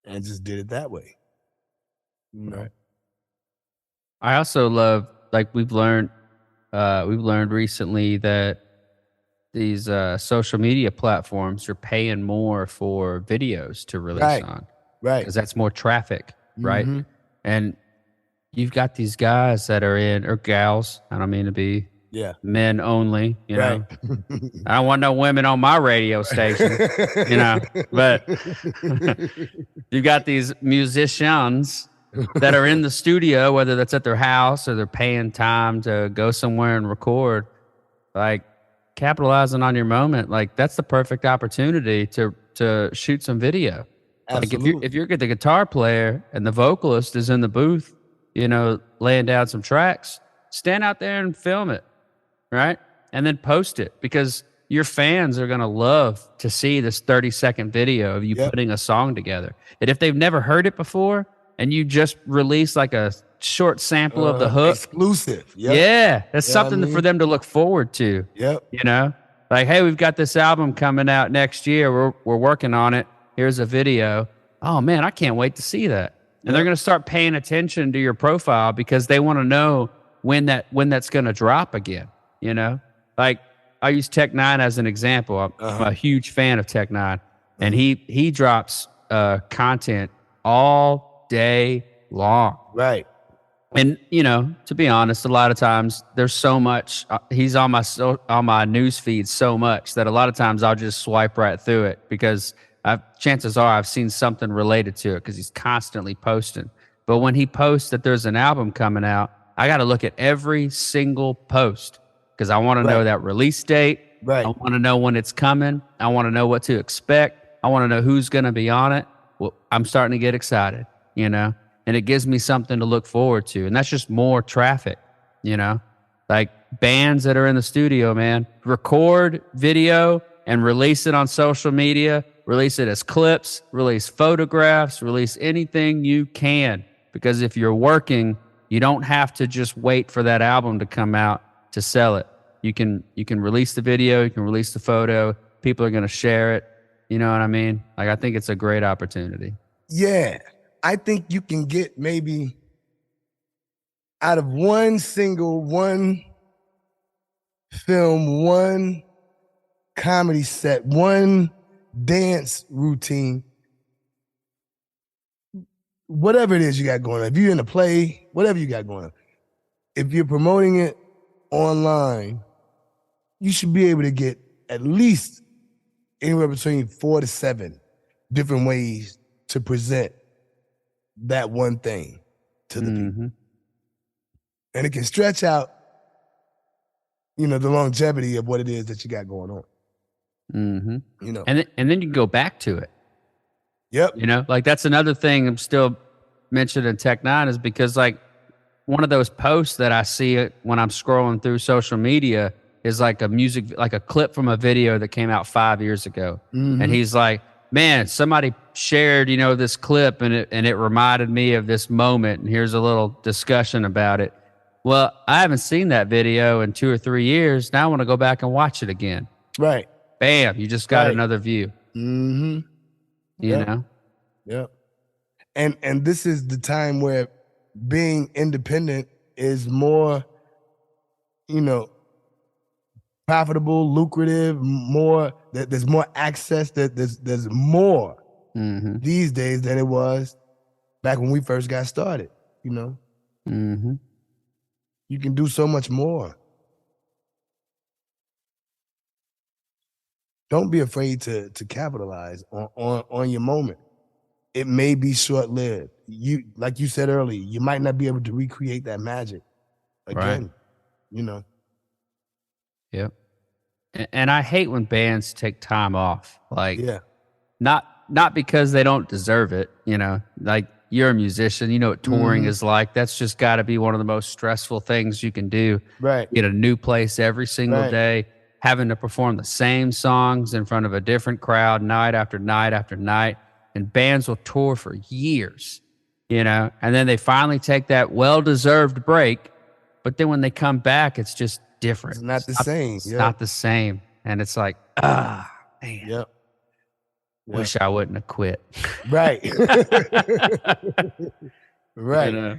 and just did it that way. You know, Right. I also love, like, we've learned recently that these social media platforms are paying more for videos to release right, on right. because that's more traffic, right? Mm-hmm. And you've got these guys that are in, or gals, I don't mean to be Yeah, men only, you right. know. I don't want no women on my radio station, you know, but you've got these musicians that are in the studio, whether that's at their house or they're paying time to go somewhere and record, like capitalizing on your moment. Like that's the perfect opportunity to shoot some video. Like if Absolutely. you're the guitar player and the vocalist is in the booth, you know, laying down some tracks, stand out there and film it, right? And then post it because your fans are going to love to see this 30-second video of you Yep. putting a song together. And if they've never heard it before and you just release like a short sample of the hook, Exclusive. Yep. yeah, that's Yeah, I something for mean, them to look forward to, yep. you know? Like, hey, we've got this album coming out next year. We're working on it. Here's a video. Oh man, I can't wait to see that. And they're Yep. going to start paying attention to your profile because they want to know when that's going to drop again, you know? Like I use Tech Nine as an example. I'm Uh-huh. a huge fan of Tech Nine, and Uh-huh. he drops content all day long. Right. And you know, to be honest, a lot of times there's so much. He's on on my news feed so much that a lot of times I'll just swipe right through it because chances are I've seen something related to it because he's constantly posting. But when he posts that there's an album coming out, I got to look at every single post because I want to know Right. that release date. I Right. want to know when it's coming. I want to know what to expect. I want to know who's going to be on it. Well, I'm starting to get excited, you know, and it gives me something to look forward to. And that's just more traffic, you know, like bands that are in the studio, man, record video and release it on social media, release it as clips, release photographs, release anything you can. Because if you're working, you don't have to just wait for that album to come out to sell it. You can release the video, you can release the photo, people are going to share it. You know what I mean? Like I think it's a great opportunity. Yeah. I think you can get maybe out of one film, one comedy set, one dance routine, whatever it is you got going on. If you're in a play, whatever you got going on, if you're promoting it online, you should be able to get at least anywhere between 4 to 7 different ways to present that one thing to the people. Mm-hmm. And it can stretch out, you know, the longevity of what it is that you got going on. Mm-hmm. You know. And then you can go back to it. Yep. You know, like that's another thing I'm still mentioning in Tech Nine is because like one of those posts that I see when I'm scrolling through social media is like like a clip from a video that came out 5 years ago. And Mm-hmm. he's like, man, somebody shared, you know, this clip and it reminded me of this moment. And here's a little discussion about it. Well, I haven't seen that video in 2 or 3 years. Now I want to go back and watch it again. Right. Bam, you just got Right. another view. Mm-hmm. You Yep. know? Yep. And this is the time where being independent is more, you know, profitable, lucrative, more there's more access, there's more Mm-hmm. these days than it was back when we first got started, you know. Mm-hmm. You can do so much more. Don't be afraid to capitalize on your moment. It may be short-lived. You like you said earlier, you might not be able to recreate that magic Right. again, you know. Yep. And I hate when bands take time off. Like Yeah. not because they don't deserve it, you know. Like you're a musician, you know what touring Mhm. is like. That's just got to be one of the most stressful things you can do. Right. Get a new place every single Right. day, having to perform the same songs in front of a different crowd night after night after night. And bands will tour for years, you know, and then they finally take that well-deserved break. But then when they come back, it's just different. It's not the same. It's Yep. not the same. And it's like, ah, man. Yep. Yeah. Wish I wouldn't have quit. Right. You Right. know?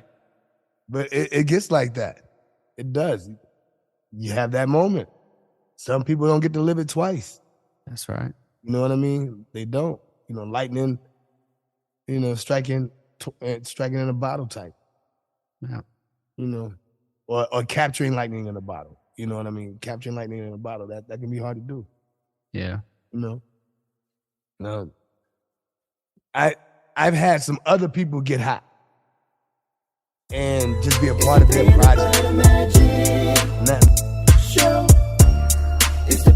But it gets like that. It does. You have that moment. Some people don't get to live it twice. That's right. You know what I mean? They don't. You know, lightning, you know, striking in a bottle type, Yeah. you know, or capturing lightning in a bottle. You know what I mean? Capturing lightning in a bottle, that can be hard to do, Yeah. you know? No. I've had some other people get hot and just be a part of their project. Show. It's the